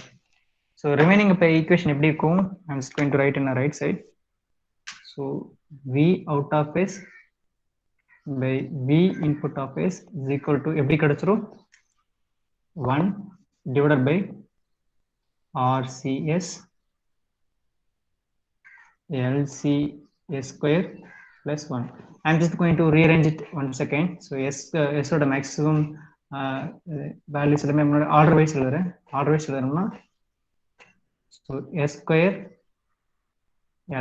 [SPEAKER 1] So remaining இப்ப equation எப்படி இருக்கும்? I'm just going to write in the right side. So V out of S by V input of S is equal to எப்படி கிடைச்சிரும்? 1 divided by RCS LCS square plus 1. I'm just going to rearrange it once again. So S ஓட maximum values எல்லாமே order wise எழுதுறேன். Order wise எழுதுறோம்னா so S square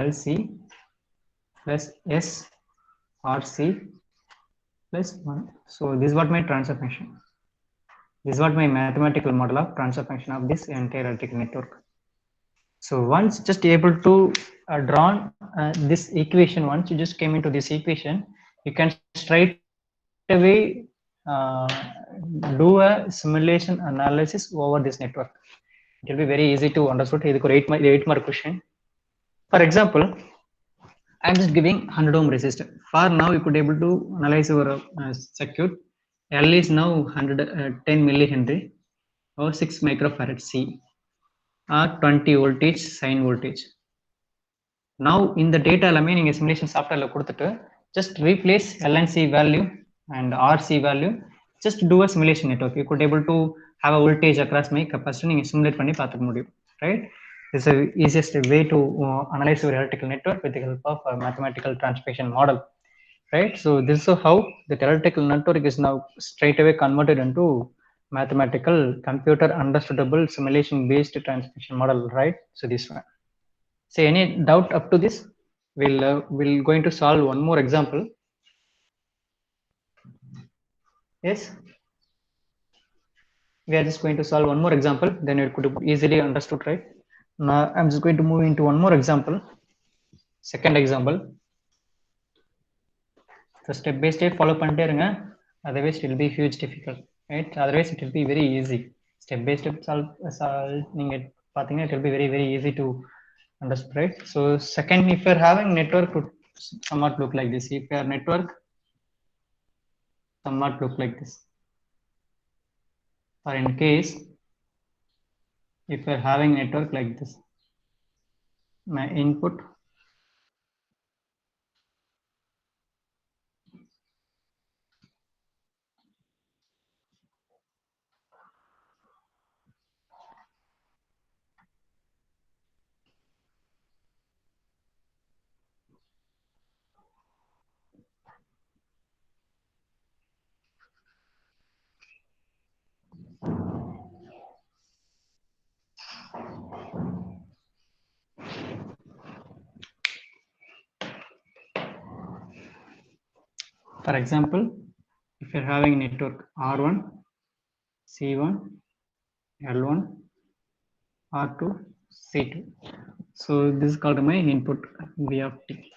[SPEAKER 1] LC plus S RC plus 1. So this is what my transfer function. This is what my mathematical model of transfer function of this entire electrical network. So once just able to draw this equation, once you just came into this equation, you can straight away do a simulation analysis over this network. It will be very easy to understand. This is 8 mark question. For example, I'm just giving 100 ohm resistor. For now, you could able to analyze your circuit. L is now 10 millihenry or 6 microfarad C or 20 voltage sine voltage. Now in the data எல்லாமே நீங்க simulation software கொடுத்துட்டு just replace L and C value and RC value, just do a simulation network. You could able to have a voltage across my capacitor, நீங்க simulate பண்ணி பார்த்துக்க முடியும், right? This is the easiest way to analyze your electrical network with the help of a mathematical transmission model, right? So this is how the electrical network is now straight away converted into mathematical computer understandable simulation based transmission model, right? So this one. So any doubt up to this? We'll going to solve one more example. Yes, we are just going to solve one more example, then it could be easily understood, right? Now I'm just going to move into one more example. Second example. So step by step follow பண்ணிட்டே இருங்க, otherwise it will be huge difficult, right? Otherwise it will be very easy. Step by step solve நீங்க பாத்தீங்கன்னா it will be very easy to Understood, right? So second, if you're having network would somewhat look like this. If your network somewhat look like this, or in case if you're having network like this, my input for example, if you're having network R1, C1, L1, R2, C2. So this is called my input V of t.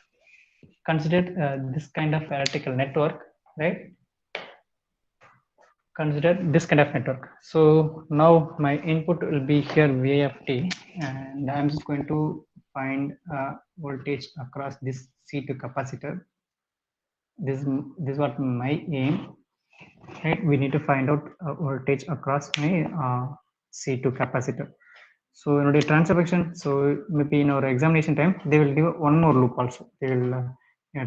[SPEAKER 1] Consider this kind of electrical network, right? Consider this kind of network. So now my input will be here V of t, and I'm just going to find voltage across this C2 capacitor. This is what my aim, right? We need to find out voltage across my C2 capacitor. So in order to transfer function, so maybe in our examination time, they will give one more loop also. They will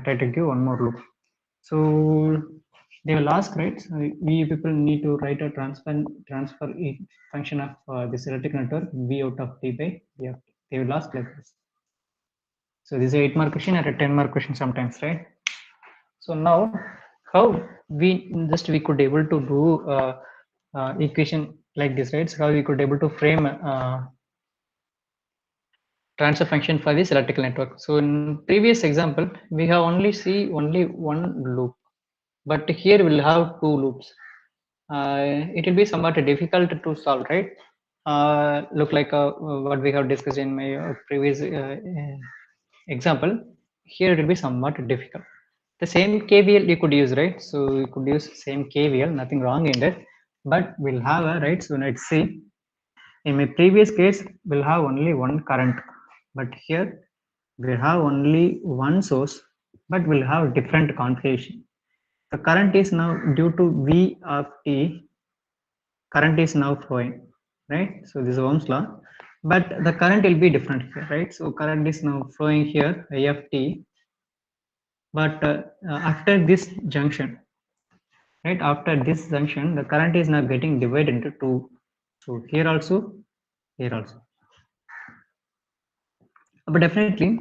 [SPEAKER 1] try to give one more loop. So they will ask, right? So we people need to write a transfer function of this electric network V out of t by V of t. They will ask like this. So this is a 8-mark question or a 10-mark question sometimes, right? So now how we could able to do equation like this, right? So how we could able to frame transfer function for this electrical network. So in previous example, we have only one loop, but here we'll have two loops. It will be somewhat difficult to solve, right? Look like what we have discussed in my previous example. Here it will be somewhat difficult. The same KVL you could use, right? So you could use same KVL, nothing wrong in it, but we'll have a, right? So let's see. In my previous case, we'll have only one current, but here we have only one source, but we'll have different configuration. The current is now due to V of t, current is now flowing, right? So this is Ohm's law, but the current will be different here, right? So current is now flowing here, I of t, but after this junction, right? After this junction, the current is now getting divided into two. So here also, here also. But definitely,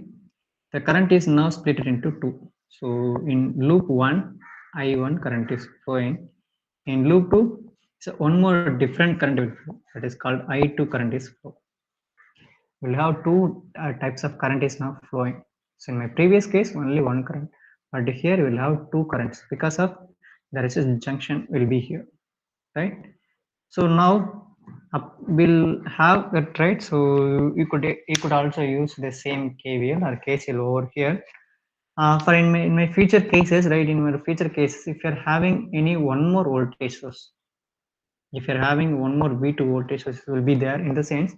[SPEAKER 1] the current is now split into two. So in loop 1, I1 current is flowing. In loop 2, so one more different current will flow, that is called I2 current is flow. We'll have two types of current is now flowing. So in my previous case, only one current, but here we'll have two currents because of the resistance junction will be here, right? So now we'll have that, right? So you could also use the same KVL or KCL over here. For in my future cases, right? In my future cases, if you're having any one more voltage source, if you're having one more V2 voltage source, will be there in the sense.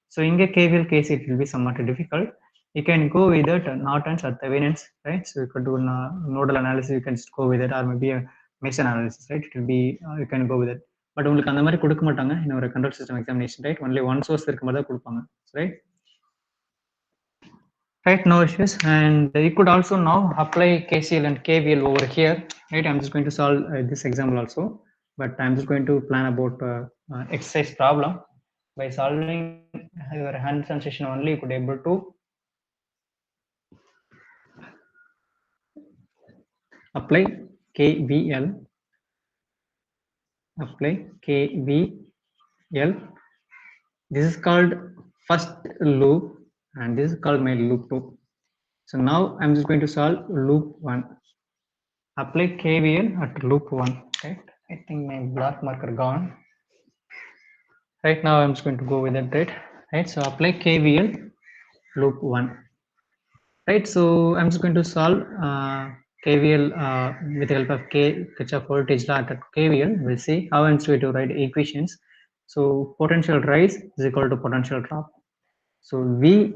[SPEAKER 1] So in a KVL case, it will be somewhat difficult. You can go with it Norton's or Thevenin's, right? So you could do nodal analysis. You can just go with it, or maybe a mesh analysis, right? It will be you can go with it. But உங்களுக்கு அந்த மாதிரி கொடுக்க மாட்டாங்க in ஒரு control system examination, right? Only one source இருக்க மாதிரி தான் கொடுப்பாங்க, right? Right, no issues. And you could also now apply KCL and KVL over here, right? I'm just going to solve this example also, but I'm just going to plan about exercise problem. By solving your hand sensation only, you could able to apply KVL, apply KVL. This is called first loop, and this is called my loop 2. So now I'm just going to solve loop 1. Apply KVL at loop 1, right? I think my black marker gone. Right now I'm just going to go with that, right? So apply KVL loop 1, right? So I'm just going to solve KVL with the help of Kirchhoff voltage law at KVL. We'll see how I'm going to write equations. So potential rise is equal to potential drop. So V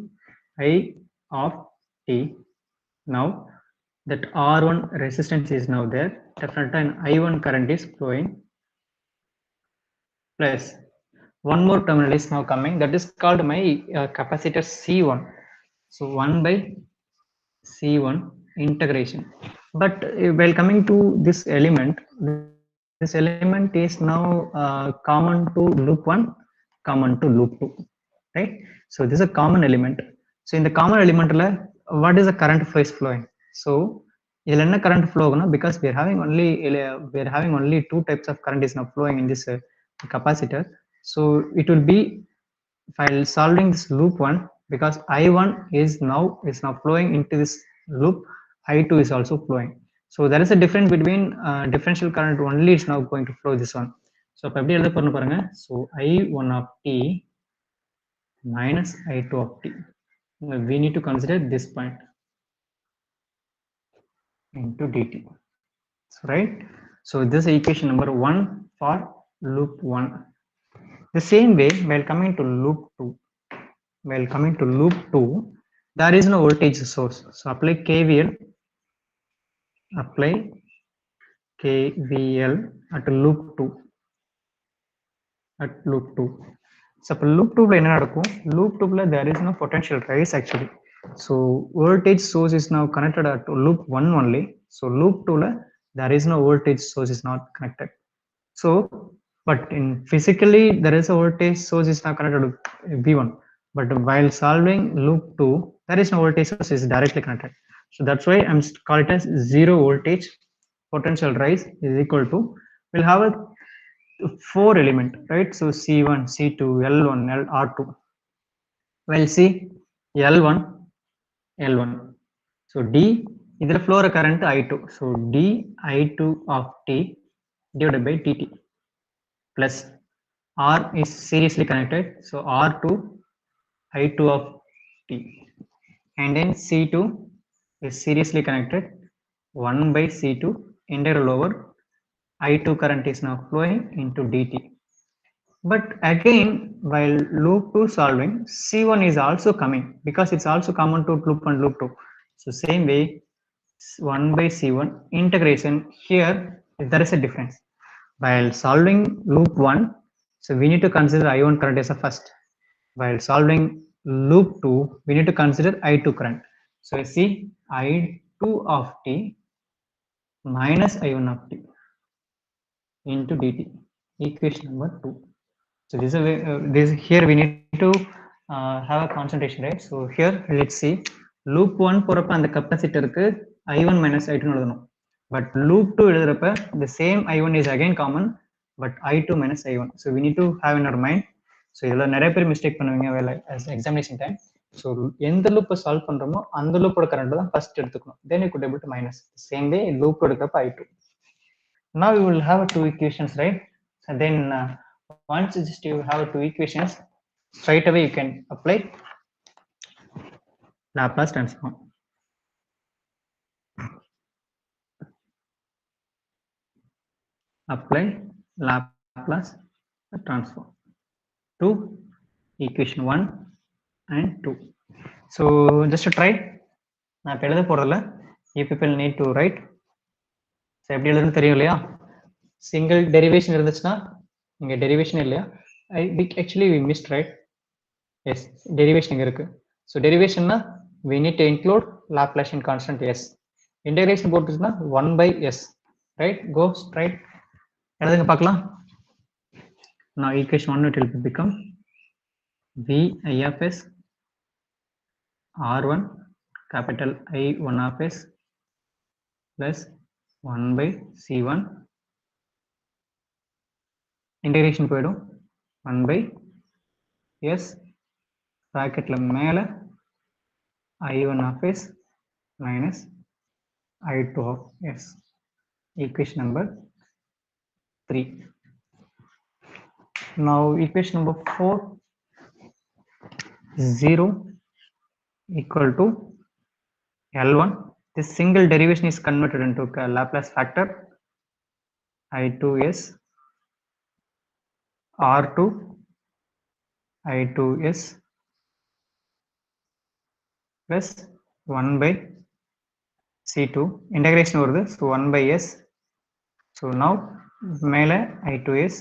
[SPEAKER 1] I of t. Now that R1 resistance is now there, definitely an I1 current is flowing, plus one more terminal is now coming, that is called my capacitor C1. So 1 by C1 integration. But while coming to this element is now common to loop 1, common to loop 2, right? So this is a common element. So in the common element, what is the current flow is flowing? So இதுல என்ன current flow ஆகும்னா, because we are having only two types of current is now flowing in this capacitor. So it will be, while solving this loop 1, because I1 is now flowing into this loop, I2 is also flowing. So there is a difference between differential current only is now going to flow this one. So அப்ப எப்படி எழுத போறோம்னு பாருங்க. So I1 of t minus I2 of t. We need to consider this point into dt. So, right? So this is equation number 1 for loop 1. The same way, while coming to loop 2, there is no voltage source. So apply KVL at loop 2. So loop 2 loop 2 there is no potential rise actually. So voltage source is now connected at loop 1 only. So loop 2 there is no voltage source is not connected. So but in physically there is a voltage source is now connected to V1, but while solving loop 2 there is no voltage source is directly connected. So that's why I'm call it as zero voltage potential rise is equal to, we'll have a 4 element, right? So C1, C2, L1, R2. Well, see L1, L1. So D is the flow current I2. So D I2 of t divided by dt, plus R is seriously connected. So R2 I2 of t, and then C2 is seriously connected, 1 by C2 integral over I2 current is now flowing into dt. But again, while loop 2 solving, C1 is also coming because it's also common to loop 1, loop 2. So same way, 1 by C1 integration, here there is a difference. While solving loop 1, so we need to consider I1 current as a first. While solving loop 2, we need to consider I2 current. So I see I2 of t minus I1 of t into dt, equation number 2. So this is a way, here we need to have a concentration, right? So here let's see, loop 1 போறப்ப அந்த கெபாசிட்டருக்கு I1 minus I2 எழுதணும், but loop 2 எழுதுறப்ப the same I1 is again common, but I2 minus I1. So we need to have in our mind. So இதுல நிறைய பேர் mistake பண்ணுவீங்க வேலை as examination time. So எந்த லூப்பை சால்வ் பண்றோமோ அந்த லூப்போட கரண்ட் தான் ஃபர்ஸ்ட் எடுத்துக்கணும், then you could able to minus. Same way loop எடுக்கிறப்ப I2. Now you will have two equations, right? And then once just you have two equations, straight away you can apply Laplace transform. Apply Laplace transform to equation 1 and 2. So just to try, நான் இப்போ எழுத போறதில்ல, you people need to write. So எப்படி எழுதுன்னு தெரியும் இல்லையா? Single derivation இருந்துச்சுன்னா இங்க derivation இல்லையா? Actually we missed, right? Yes, derivation இங்க இருக்கு. So derivation we need to include Laplacian constant s. Integration போட்டுச்சுன்னா 1 by s, right? Go straight. எழுதுங்க பார்க்கலாம். Now equation 1 it will become V I of s R1 capital I1 of s plus 1 by C1 integration போயிடும் 1 by s bracketல மேல I1 of s minus I2 of s, equation number 3. Now equation number 4, 0 equal to L1. This single derivation is converted into Laplace factor I2s R2 I2s plus 1 by C2 integration வருது. So 1 by S. So now மேல I2S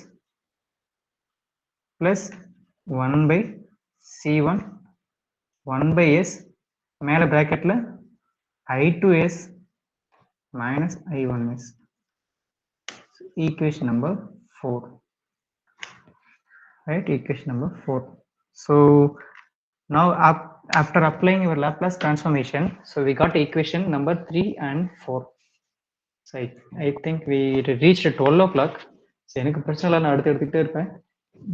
[SPEAKER 1] plus 1 by C1 1 by S மேல bracketல I2S minus I1S. So equation number 4. Right, equation number 4. So now after applying your Laplace transformation, so we got equation number 3 and 4. So I think we reached 12 o'clock. So எனக்கு பிரச்சனை நான் அடுத்து எடுத்துக்கிட்டே இருப்பேன்.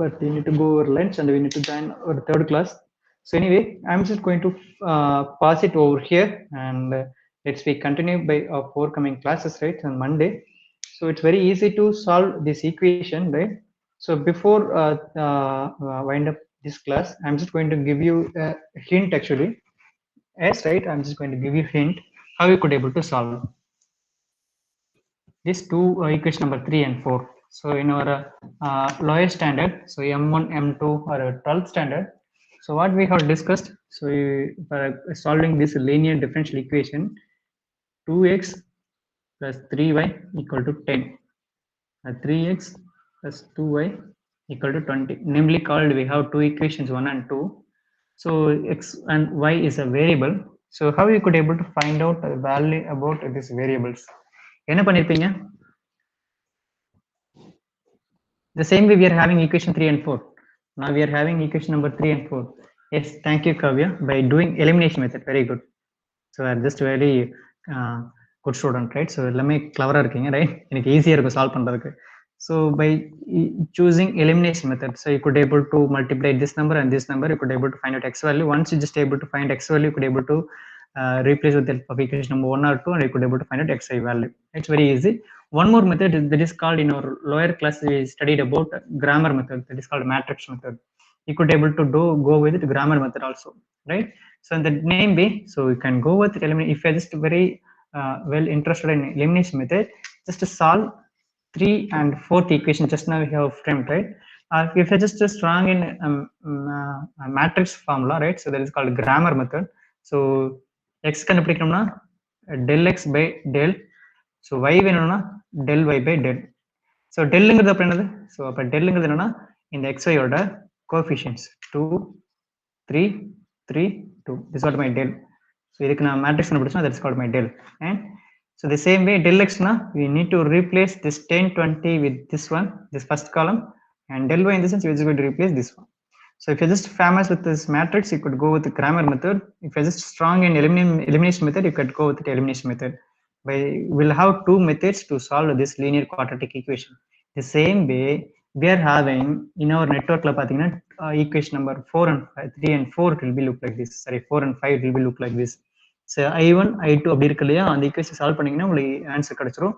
[SPEAKER 1] But we need to go over lunch and we need to join our third class. So anyway, I'm just going to pass it over here and let's be continue by our forthcoming classes, right, on Monday. So it's very easy to solve this equation, right? So before wind up this class, I'm just going to give you a hint actually. Yes, right, I'm just going to give you a hint how you could able to solve these two equation number 3 and 4. So in our lower standard, so M1, M2 or 12th standard, so what we have discussed, so for solving this linear differential equation, 2x plus 3y equal to 10, 3x plus 2y equal to 20, namely called we have two equations 1 and 2. So x and y is a variable. So how you could able to find out the value about these variables? என்ன பண்ணிருப்பீங்க? The same way we are having equation 3 and 4. Now we are having equation number 3 and 4. Yes, thank you, Kavya, by doing elimination method. Very good. So I'm just very good student, right? So எல்லாமே clever இருக்கீங்க, right? எனக்கு ஈஸியா இருக்கும் solve பண்றதுக்கு. So by choosing elimination method, so you could able to multiply this number and this number, you could able to find out x value. Once you just able to find x value, you could able to replace with the help of equation number 1 or 2 and you could able to find out xi value. It's very easy. One more method that is called in our lower class we studied about grammar method, that is called matrix method. You could able to go with it grammar method also, right? So in the name way, so you can go with eliminate. If you're just very well interested in elimination method, just to solve 3 and 4th equation just now we have framed, right? If you're just strong in matrix formula, right? So that is called grammar method. So x கண்டுபிடிக்கணும்னா del x by del, so y வேணும்னா del y by del. So delங்கிறது அப்ப என்னது? So அப்ப delங்கிறது என்னன்னா இந்த xy ஓட coefficients 2 3 3 2, this is what my del. So இதுக்கு நான் matrix கண்டுபிடிச்சா that is called my del. And so the same way del x na we need to replace this 10 20 with this one, this first column, and del y in this sense we are just going to replace this one. So if you're just famous with this matrix, you could go with the grammar method. If you're just strong in elimination method, you could go with the elimination method. We'll have two methods to solve this linear quadratic equation. The same way we are having in our network equation number 4 and 5, 3 and 4 it will be look like this. Sorry, 4 and 5 it will be look like this. So I1 I2 அப்படி இருக்கு இல்லையா, அந்த equation solve பண்ணீங்கன்னா உங்களுக்கு answer கிடைச்சிரும்.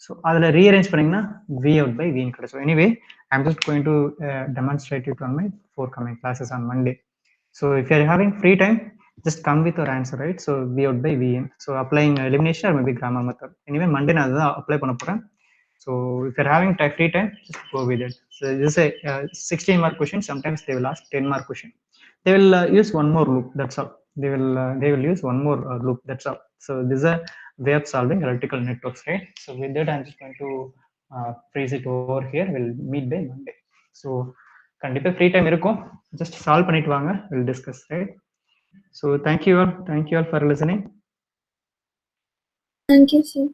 [SPEAKER 1] So அதில் rearrange பண்ணீங்கன்னா V out by V கிடைச்சிரும். Anyway, I'm just going to demonstrate it on my forthcoming classes on Monday. So if you're having free time, just come with your answer, right? So V out by Vn. So applying elimination or maybe grammar method. Anyway, Monday நான் அதுதான் apply பண்ண போறேன். So if you're having free time, just go with it. So this is a 16 mark question. Sometimes they will ask 10 mark question. They will use one more loop. That's all. They will use one more loop. That's all. So this is a way of solving electrical networks, right? So with that, I'm just going to freeze it over here. We'll meet by Monday. So கண்டிப்பா free time இருக்கும். Just solve பண்ணிட்டு வாங்க. We'll discuss, right? So thank you all for listening.
[SPEAKER 2] Thank you, sir.